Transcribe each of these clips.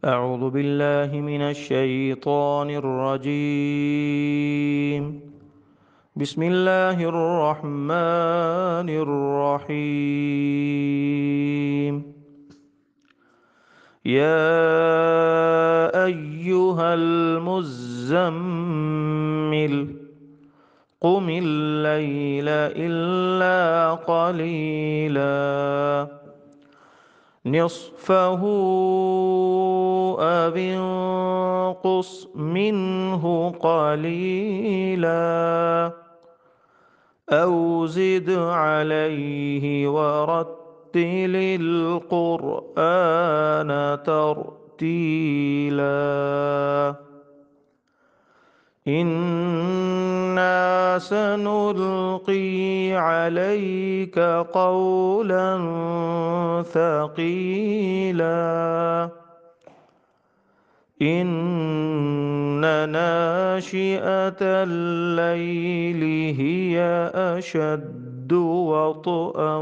أعوذ بالله من الشيطان الرجيم. بسم الله الرحمن الرحيم. يا أيها المزمل قم الليل إلا قليلا نصفه أو انقص منه قليلا أو زد عليه ورتل القرآن ترتيلا إنا سنلقي عليك قولا ثقيلا إن ناشئة الليل هي أشد وطئا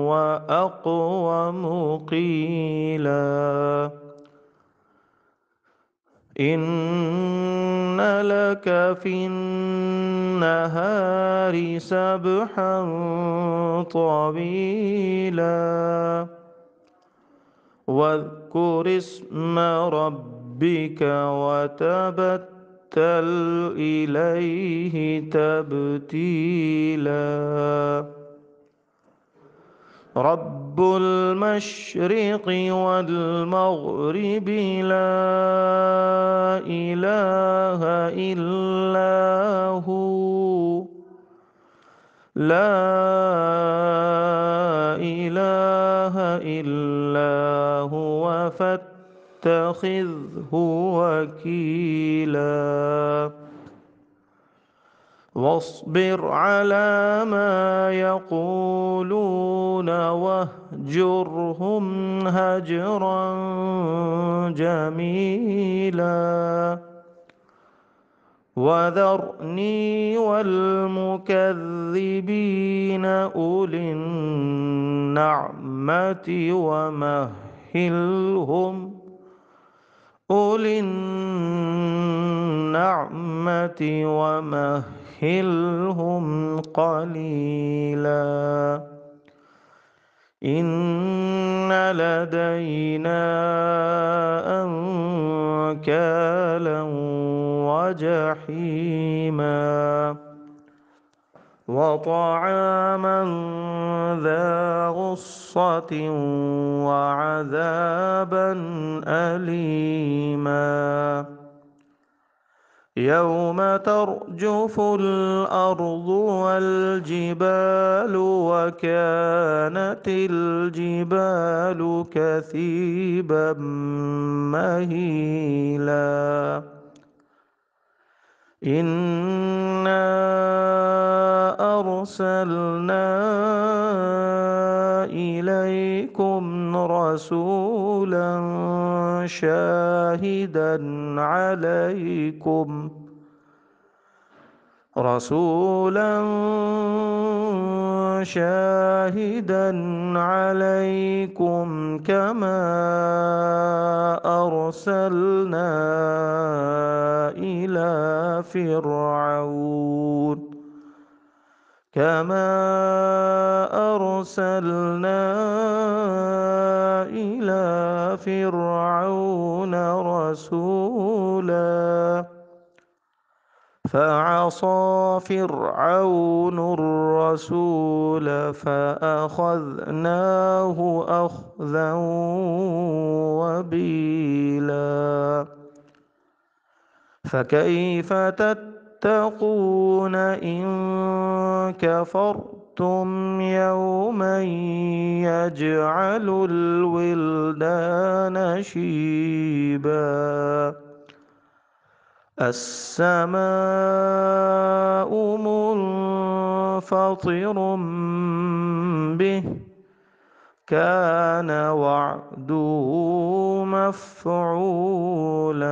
وأقوم قيلا إن لك في النهار سبحا طويلا واذكر اسم ربك وتبتل إليه تبتيلا رب المشرق والمغرب لا إله إلا هو لا إله إلا هو فاتخذه وكيلا واصبر على ما يقولون واهجرهم هجرا جميلا وذرني والمكذبين أولي النعمة ومهلهم قليلا إن لدينا أنكالا وجحيما وطعاما ذا غصة وعذابا أليما يوم ترجف الأرض والجبال وكانت الجبال كثيبا مهيلا إنا أرسلنا إليكم رسولا شاهدا عليكم كما أرسلنا إلى فرعون رسولا فعصى فرعون الرسول فأخذناه أخذا وبيلا فكيف تتقون إن كفرتم يوما يجعل الولدان شيبا السماء منفطر به كان وعده مفعولا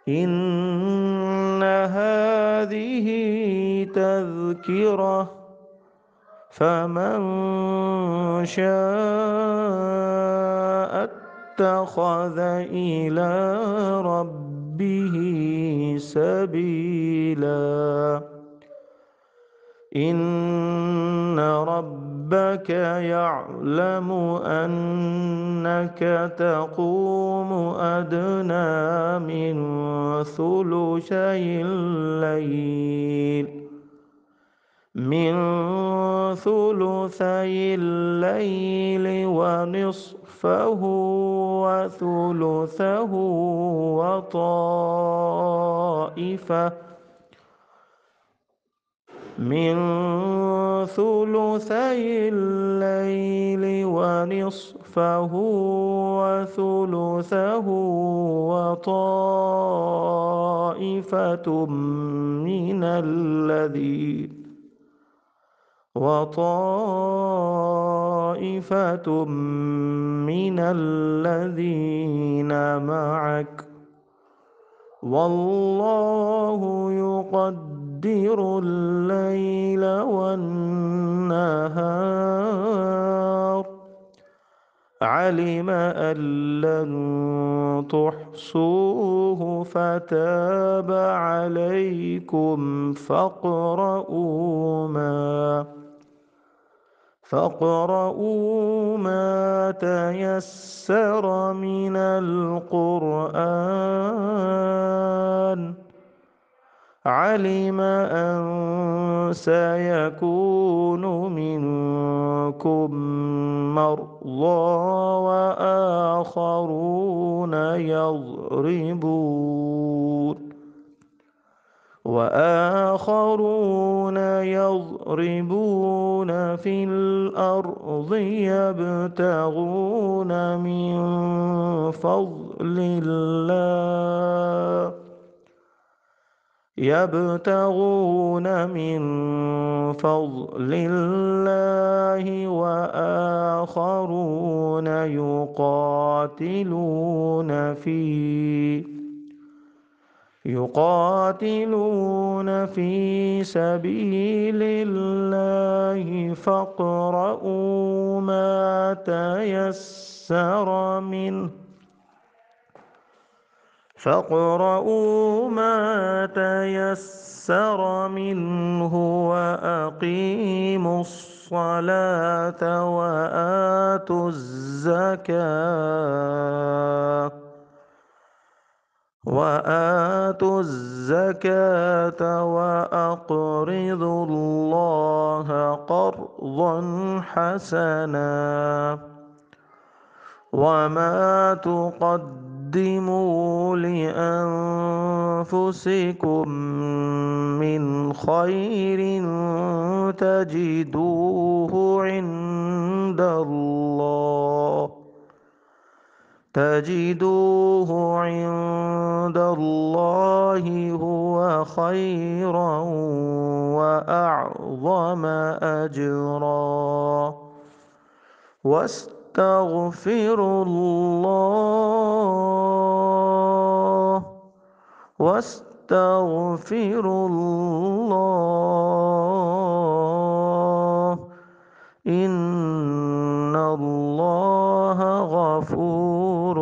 إن هذه تذكرة فمن شاء اتخذ إلى ربه سبيلا إن ربك يعلم أنك تقوم أدنى من ثلثي الليل ونصفه وثلثه من ثلثي الليل ونصفه وثلثه وطائفة من الذين معك والله يقدر الليل والنهار علم أن لن تحصوه فتاب عليكم فاقرؤوا ما تيسر من القرآن علم أن سيكون منكم مرضى وآخرون يضربون في الأرض يبتغون من فضل الله وآخرون يقاتلون في سبيل الله فاقرؤوا ما تيسر منه وأقيموا الصلاة وآتوا الزكاة وأقرضوا الله قرضا حسنا وما تقدموا لأنفسكم من خير تجدوه عند الله هو خيرا وأعظم أجرا واستغفروا الله إن الله غفور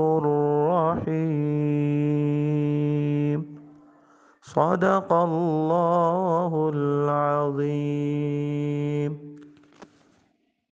رحيم صدق الله العظيم.